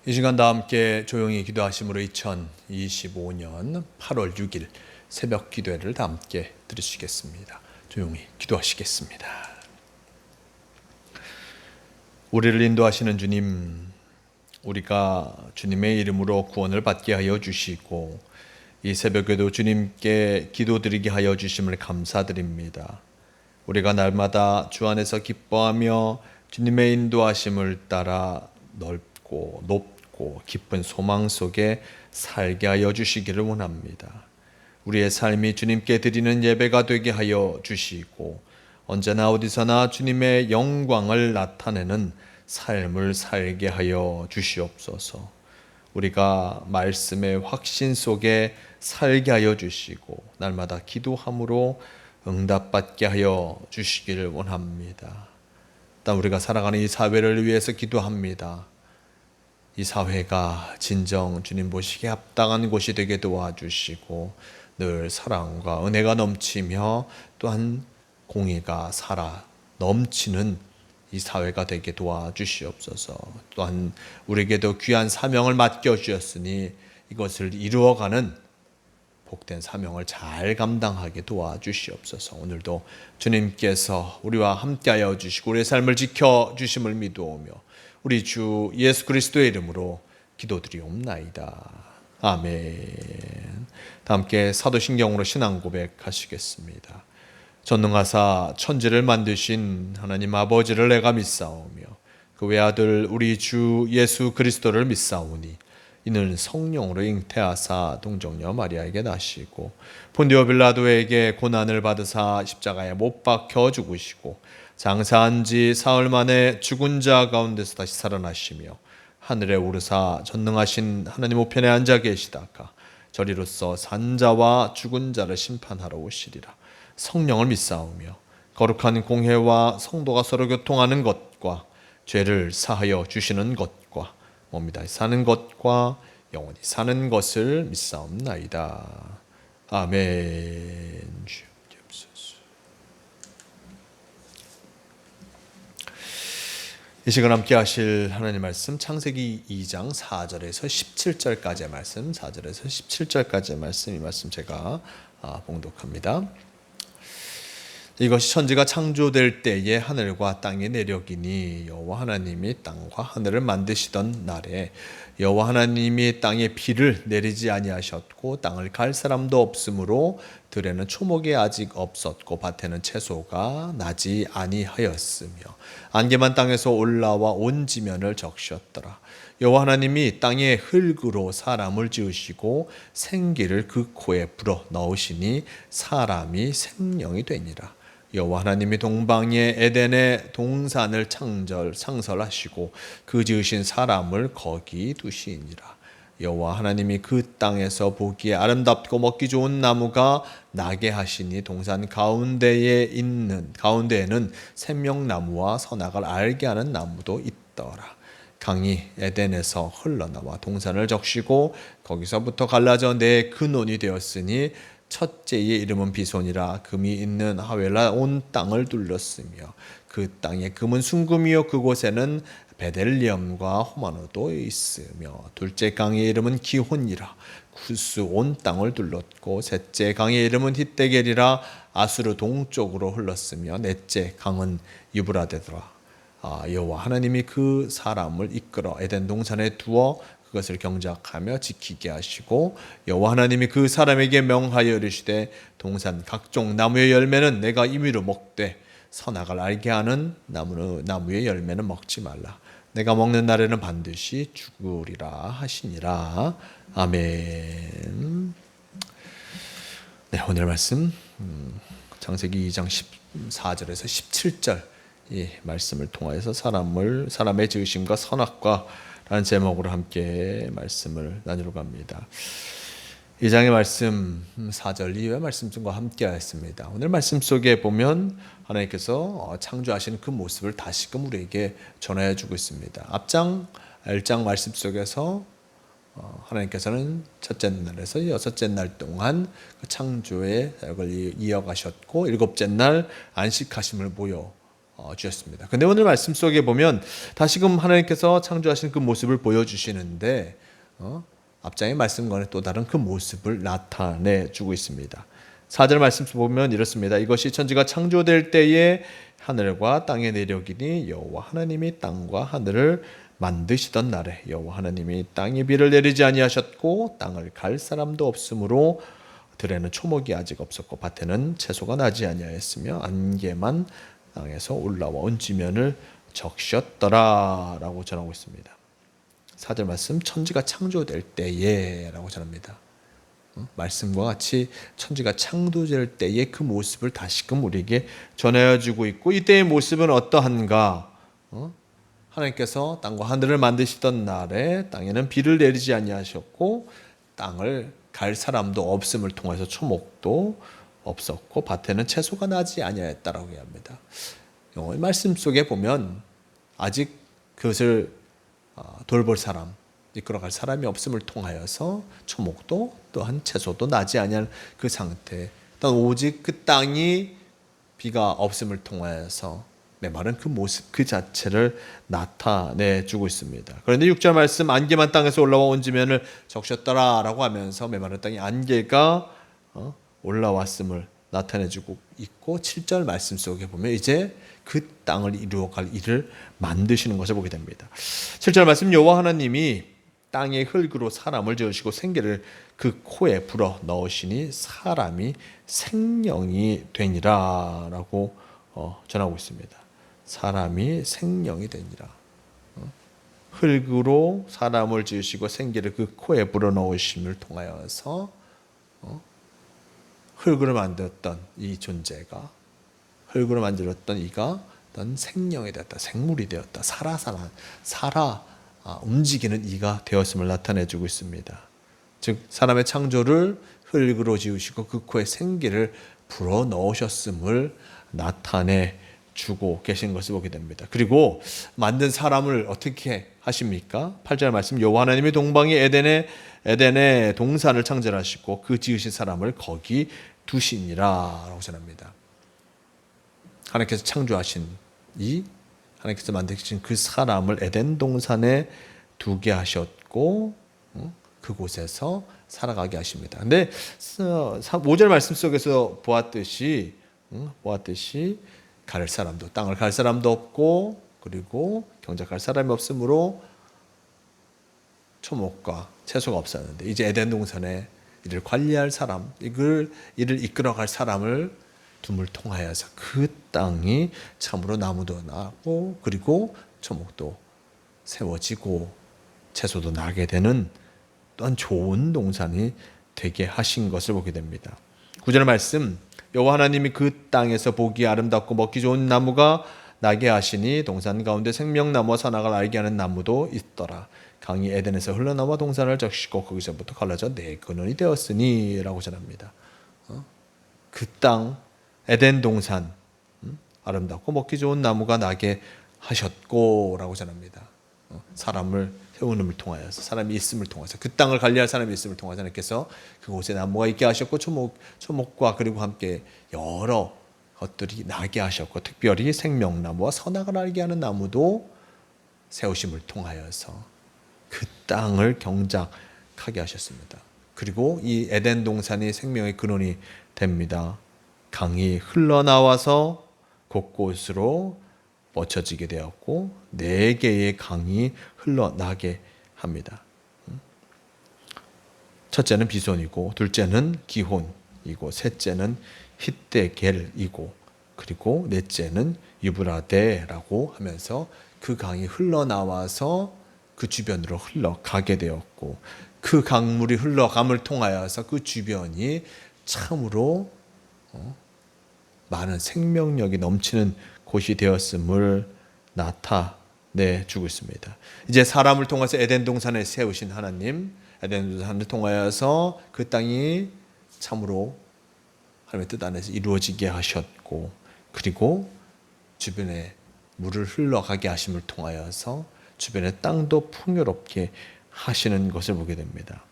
이 시간 다 함께 조용히 기도하심으로 2025년 8월 6일 새벽 기도회를 다 함께 들으시겠습니다. 조용히 기도하시겠습니다. 우리를 인도하시는 주님, 우리가 주님의 이름으로 구원을 받게 하여 주시고 이 새벽에도 주님께 기도드리게 하여 주심을 감사드립니다. 우리가 날마다 주 안에서 기뻐하며 주님의 인도하심을 따라 넓고 높고 깊은 소망 속에 살게 하여 주시기를 원합니다. 우리의 삶이 주님께 드리는 예배가 되게 하여 주시고 언제나 어디서나 주님의 영광을 나타내는 삶을 살게 하여 주시옵소서. 우리가 말씀의 확신 속에 살게 하여 주시고 날마다 기도함으로 응답받게 하여 주시기를 원합니다. 일단 우리가 살아가는 이 사회를 위해서 기도합니다. 이 사회가 진정 주님 보시기에 합당한 곳이 되게 도와주시고 늘 사랑과 은혜가 넘치며 또한 공의가 살아 넘치는 이 사회가 되게 도와주시옵소서. 또한 우리에게도 귀한 사명을 맡겨주셨으니 이것을 이루어가는 복된 사명을 잘 감당하게 도와주시옵소서. 오늘도 주님께서 우리와 함께하여 주시고 우리의 삶을 지켜주심을 믿어오며 우리 주 예수 그리스도의 이름으로 기도드리옵나이다. 아멘. 다 함께 사도신경으로 신앙 고백하시겠습니다. 전능하사 천지를 만드신 하나님 아버지를 내가 믿사오며 그 외아들 우리 주 예수 그리스도를 믿사오니 이는 성령으로 잉태하사 동정녀 마리아에게 나시고 본디오 빌라도에게 고난을 받으사 십자가에 못 박혀 죽으시고 장사한 지 사흘 만에 죽은 자 가운데서 다시 살아나시며 하늘에 오르사 전능하신 하나님 우편에 앉아 계시다가 저리로서 산자와 죽은 자를 심판하러 오시리라. 성령을 믿사오며 거룩한 공회와 성도가 서로 교통하는 것과 죄를 사하여 주시는 것과 몸이 다시 사는 것과 영원히 사는 것을 믿사옵나이다. 아멘. 이 시간 함께 하실 하나님 말씀 창세기 2장 4절에서 17절까지의 말씀, 4절에서 17절까지의 말씀, 이 말씀 제가 봉독합니다. 이것이 천지가 창조될 때에 하늘과 땅의 내력이니 여호와 하나님이 땅과 하늘을 만드시던 날에 여호와 하나님이 땅에 비를 내리지 아니하셨고 땅을 갈 사람도 없으므로 들에는 초목이 아직 없었고 밭에는 채소가 나지 아니하였으며 안개만 땅에서 올라와 온 지면을 적셨더라. 여호와 하나님이 땅에 흙으로 사람을 지으시고 생기를 그 코에 불어 넣으시니 사람이 생명이 되니라. 여호와 하나님이 동방의 에덴의 동산을 창설하시고 그 지으신 사람을 거기 두시니라. 여호와 하나님이 그 땅에서 보기에 아름답고 먹기 좋은 나무가 나게 하시니 동산 가운데에는 생명나무와 선악을 알게 하는 나무도 있더라. 강이 에덴에서 흘러나와 동산을 적시고 거기서부터 갈라져 네 근원이 되었으니 첫째의 이름은 비손이라. 금이 있는 하웰라 온 땅을 둘렀으며 그 땅의 금은 순금이요 그곳에는 베델리엄과 호마노도 있으며 둘째 강의 이름은 기혼이라. 구스 온 땅을 둘렀고 셋째 강의 이름은 히데겔이라. 아수르 동쪽으로 흘렀으며 넷째 강은 유브라데더라. 여호와 하나님이 그 사람을 이끌어 에덴 동산에 두어 그것을 경작하며 지키게 하시고 여호와 하나님이 그 사람에게 명하여 이르시되 동산 각종 나무의 열매는 내가 임의로 먹되 선악을 알게 하는 나무의 열매는 먹지 말라. 내가 먹는 날에는 반드시 죽으리라 하시니라. 아멘. 네, 오늘 말씀 창세기 2장 14절에서 17절 이 말씀을 통하여서 사람의 지으심과 선악과 라는 제목으로 함께 말씀을 나누러 갑니다. 이 장의 말씀 4절 이후의 말씀과 함께 하였습니다. 오늘 말씀 속에 보면 하나님께서 창조하신 그 모습을 다시금 우리에게 전해 주고 있습니다. 앞장 1장 말씀 속에서 하나님께서는 첫째 날에서 여섯째 날 동안 그 창조의 사역을 이어가셨고 일곱째 날 안식하심을 보여 주셨습니다. 근데 오늘 말씀 속에 보면 다시금 하나님께서 창조하신 그 모습을 보여주시는데 앞장의 말씀과는 또 다른 그 모습을 나타내 주고 있습니다. 4절 말씀 보면 이렇습니다. 이것이 천지가 창조될 때에 하늘과 땅의 내력이니 여호와 하나님이 땅과 하늘을 만드시던 날에 여호와 하나님이 땅에 비를 내리지 아니하셨고 땅을 갈 사람도 없으므로 들에는 초목이 아직 없었고 밭에는 채소가 나지 아니하였으며 안개만 땅에서 올라와 온 지면을 적셨더라 라고 전하고 있습니다. 4절 말씀 천지가 창조될 때에 라고 전합니다. 말씀과 같이 천지가 창조될 때의 그 모습을 다시금 우리에게 전해주고 있고 이때의 모습은 어떠한가? 하나님께서 땅과 하늘을 만드시던 날에 땅에는 비를 내리지 아니하셨고 땅을 갈 사람도 없음을 통해서 초목도 없었고 밭에는 채소가 나지 아니하였다라고 합니다. 이 말씀 속에 보면 아직 그것을 돌볼 사람, 이끌어갈 사람이 없음을 통하여서 초목도 또한 채소도 나지 아니한 그 상태. 또 오직 그 땅이 비가 없음을 통하여서 메마른 그 모습 그 자체를 나타내 주고 있습니다. 그런데 6절 말씀 안개만 땅에서 올라와 온 지면을 적셨더라라고 하면서 메마른 땅에 안개가 올라왔음을 나타내주고 있고 7절 말씀 속에 보면 이제 그 땅을 이루어갈 일을 만드시는 것을 보게 됩니다. 7절 말씀 여호와 하나님이 땅의 흙으로 사람을 지으시고 생기를 그 코에 불어 넣으시니 사람이 생명이 되니라 라고 전하고 있습니다. 사람이 생명이 되니라. 흙으로 사람을 지으시고 생기를 그 코에 불어 넣으심을 통하여서 흙으로 만들었던 이 존재가 흙으로 만들었던 이가 어떤 생명이 되었다. 생물이 되었다. 살아 움직이는 이가 되었음을 나타내주고 있습니다. 즉 사람의 창조를 흙으로 지으시고 그 코에 생기를 불어넣으셨음을 나타내주고 계신 것을 보게 됩니다. 그리고 만든 사람을 어떻게 하십니까? 8절 말씀 여호와 하나님이 동방의 에덴에 동산을 창조하시고 그 지으신 사람을 거기 두시니라 라고 전합니다. 하나님께서 창조하신 하나님께서 만드신 그 사람을 에덴 동산에 두게 하셨고 그곳에서 살아가게 하십니다. 근데 5절 말씀 속에서 보았듯이 땅을 갈 사람도 없고 그리고 경작할 사람이 없으므로 초목과 채소가 없었는데 이제 에덴 동산에 이를 관리할 사람, 이를 이끌어갈 사람을 둠을 통하여서 그 땅이 참으로 나무도 나고 그리고 초목도 세워지고 채소도 나게 되는 또한 좋은 동산이 되게 하신 것을 보게 됩니다. 9절 말씀 여호와 하나님이 그 땅에서 보기 아름답고 먹기 좋은 나무가 나게 하시니 동산 가운데 생명나무와 선악을 알게 하는 나무도 있더라. 강이 에덴에서 흘러나와 동산을 적시고 거기서부터 갈라져 네 근원이 되었으니 라고 전합니다. 그 땅 에덴 동산 아름답고 먹기 좋은 나무가 나게 하셨고 라고 전합니다. 사람을 세우는을 통하여서 사람이 있음을 통해서 그 땅을 관리할 사람이 있음을 통해서 하나님께서 그곳에 나무가 있게 하셨고 초목과 그리고 함께 여러 것들이 나게 하셨고 특별히 생명나무와 선악을 알게 하는 나무도 세우심을 통하여서 그 땅을 경작하게 하셨습니다. 그리고 이 에덴 동산이 생명의 근원이 됩니다. 강이 흘러나와서 곳곳으로 뻗쳐지게 되었고 4개의 강이 흘러나게 합니다. 첫째는 비손이고 둘째는 기혼이고 셋째는 히데겔이고 그리고 넷째는 유브라데라고 하면서 그 강이 흘러나와서 그 주변으로 흘러가게 되었고 그 강물이 흘러감을 통하여서 그 주변이 참으로 많은 생명력이 넘치는 곳이 되었음을 나타내 주고 있습니다. 이제 사람을 통해서 에덴 동산에 세우신 하나님, 에덴 동산을 통하여서 그 땅이 참으로 하나님의 뜻 안에서 이루어지게 하셨고 그리고 주변에 물을 흘러가게 하심을 통하여서 주변의 땅도 풍요롭게 하시는 것을 보게 됩니다.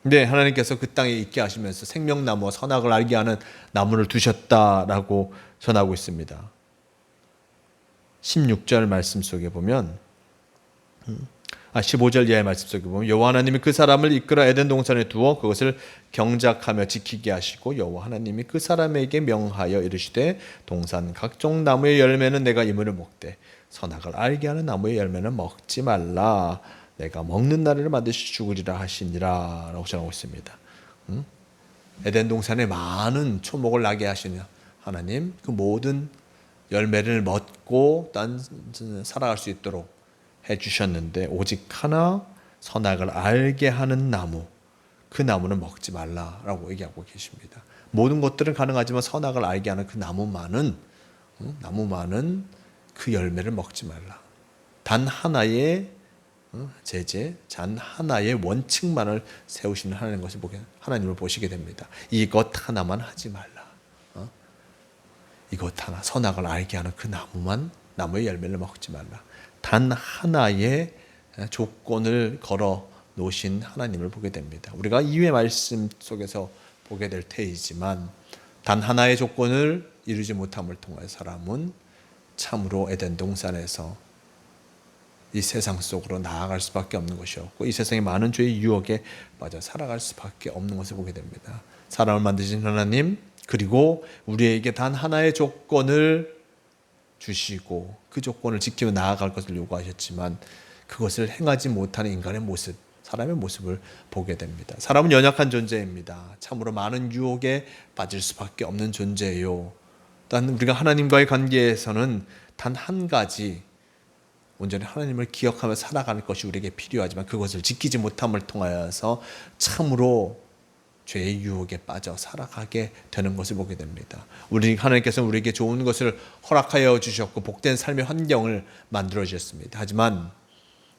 근데 하나님께서 그 땅에 있게 하시면서 생명나무와 선악을 알게 하는 나무를 두셨다라고 전하고 있습니다. 16절 말씀 속에 보면 15절 이하의 말씀 속에 보면 여호와 하나님이 그 사람을 이끌어 에덴 동산에 두어 그것을 경작하며 지키게 하시고 여호와 하나님이 그 사람에게 명하여 이르시되 동산 각종 나무의 열매는 내가 이물을 먹되 선악을 알게 하는 나무의 열매는 먹지 말라. 내가 먹는 날을 반드시 죽으리라 하시니라 라고 전하고 있습니다. 에덴 동산에 많은 초목을 나게 하시는 하나님, 그 모든 열매를 먹고 살아갈 수 있도록 해주셨는데 오직 하나 선악을 알게 하는 나무, 그 나무는 먹지 말라라고 얘기하고 계십니다. 모든 것들은 가능하지만 선악을 알게 하는 그 나무만은 그 열매를 먹지 말라. 단 하나의 제재, 단 하나의 원칙만을 세우시는 하나님을 보시게 됩니다. 이것 하나만 하지 말라. 이것 하나, 선악을 알게 하는 그 나무의 열매를 먹지 말라. 단 하나의 조건을 걸어 놓으신 하나님을 보게 됩니다. 우리가 이후의 말씀 속에서 보게 될 테이지만 단 하나의 조건을 이루지 못함을 통해 사람은 참으로 에덴 동산에서 이 세상 속으로 나아갈 수밖에 없는 것이었고 이 세상의 많은 죄의 유혹에 빠져 살아갈 수밖에 없는 것을 보게 됩니다. 사람을 만드신 하나님, 그리고 우리에게 단 하나의 조건을 주시고 그 조건을 지키며 나아갈 것을 요구하셨지만 그것을 행하지 못하는 인간의 모습, 사람의 모습을 보게 됩니다. 사람은 연약한 존재입니다. 참으로 많은 유혹에 빠질 수밖에 없는 존재예요. 단 우리가 하나님과의 관계에서는 단 한 가지 온전히 하나님을 기억하며 살아가는 것이 우리에게 필요하지만 그것을 지키지 못함을 통하여서 참으로 죄의 유혹에 빠져 살아가게 되는 것을 보게 됩니다. 하나님께서는 우리에게 좋은 것을 허락하여 주셨고 복된 삶의 환경을 만들어 주셨습니다. 하지만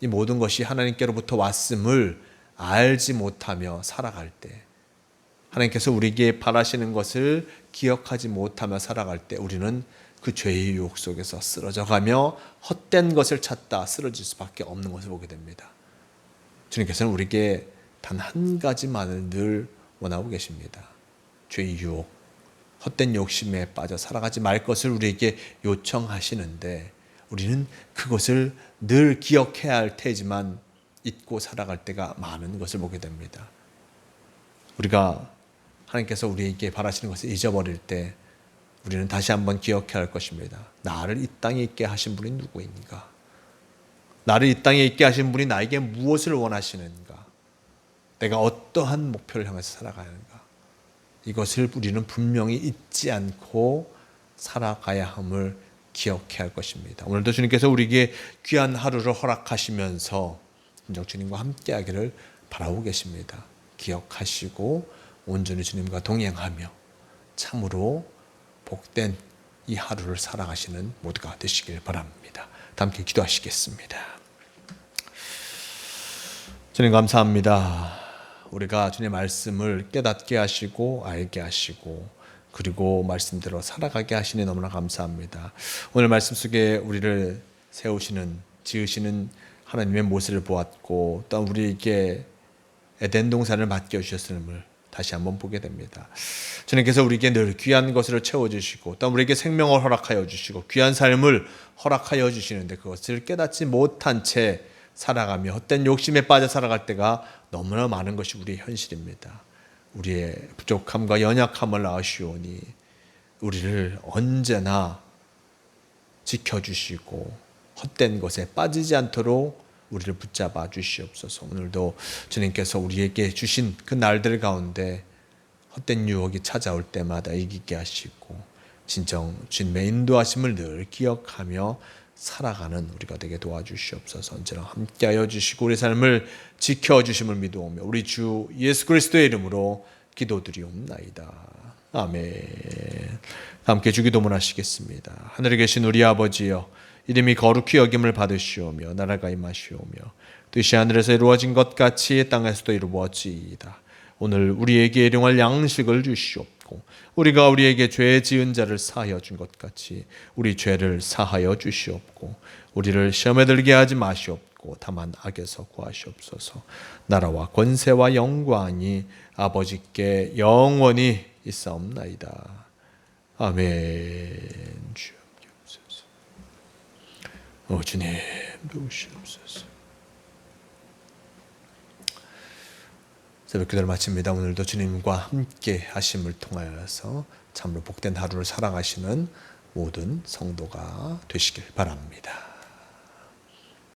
이 모든 것이 하나님께로부터 왔음을 알지 못하며 살아갈 때, 하나님께서 우리에게 바라시는 것을 기억하지 못하며 살아갈 때 우리는 그 죄의 유혹 속에서 쓰러져가며 헛된 것을 찾다 쓰러질 수밖에 없는 것을 보게 됩니다. 주님께서는 우리에게 단 한 가지만을 늘 원하고 계십니다. 죄의 유혹, 헛된 욕심에 빠져 살아가지 말 것을 우리에게 요청하시는데 우리는 그것을 늘 기억해야 할 테지만 잊고 살아갈 때가 많은 것을 보게 됩니다. 우리가 하나님께서 우리에게 바라시는 것을 잊어버릴 때 우리는 다시 한번 기억해야 할 것입니다. 나를 이 땅에 있게 하신 분이 누구인가? 나를 이 땅에 있게 하신 분이 나에게 무엇을 원하시는가? 내가 어떠한 목표를 향해서 살아가는가? 이것을 우리는 분명히 잊지 않고 살아가야 함을 기억해야 할 것입니다. 오늘도 주님께서 우리에게 귀한 하루를 허락하시면서 주님과 함께하기를 바라고 계십니다. 기억하시고 온전히 주님과 동행하며 참으로 복된 이 하루를 살아가시는 모두가 되시길 바랍니다. 다 함께 기도하시겠습니다. 주님 감사합니다. 우리가 주님의 말씀을 깨닫게 하시고 알게 하시고 그리고 말씀대로 살아가게 하시니 너무나 감사합니다. 오늘 말씀 속에 우리를 세우시는 지으시는 하나님의 모습을 보았고 또 우리에게 에덴 동산을 맡겨주셨음을 다시 한번 보게 됩니다. 주님께서 우리에게 늘 귀한 것을 채워주시고 또 우리에게 생명을 허락하여 주시고 귀한 삶을 허락하여 주시는데 그것을 깨닫지 못한 채 살아가며 헛된 욕심에 빠져 살아갈 때가 너무나 많은 것이 우리의 현실입니다. 우리의 부족함과 연약함을 아시오니 우리를 언제나 지켜주시고 헛된 것에 빠지지 않도록 우리를 붙잡아 주시옵소서. 오늘도 주님께서 우리에게 주신 그 날들 가운데 헛된 유혹이 찾아올 때마다 이기게 하시고 진정 주님의 인도하심을 늘 기억하며 살아가는 우리가 되게 도와주시옵소서. 언제나 함께하여 주시고 우리 삶을 지켜주심을 믿어오며 우리 주 예수 그리스도의 이름으로 기도드리옵나이다. 아멘. 함께 주기도문 하시겠습니다. 하늘에 계신 우리 아버지여, 이름이 거룩히 여김을 받으시오며 나라가 임하시오며 뜻이 하늘에서 이루어진 것 같이 땅에서도 이루어지이다. 오늘 우리에게 일용할 양식을 주시옵고 우리가 우리에게 죄 지은 자를 사하여 준 것 같이 우리 죄를 사하여 주시옵고 우리를 시험에 들게 하지 마시옵고 다만 악에서 구하시옵소서. 나라와 권세와 영광이 아버지께 영원히 있사옵나이다. 아멘. 주옵소서. 주님 도우시옵소서. 새벽 기도를 마칩니다. 오늘도 주님과 함께 하심을 통하여서 참으로 복된 하루를 살아가시는 모든 성도가 되시길 바랍니다.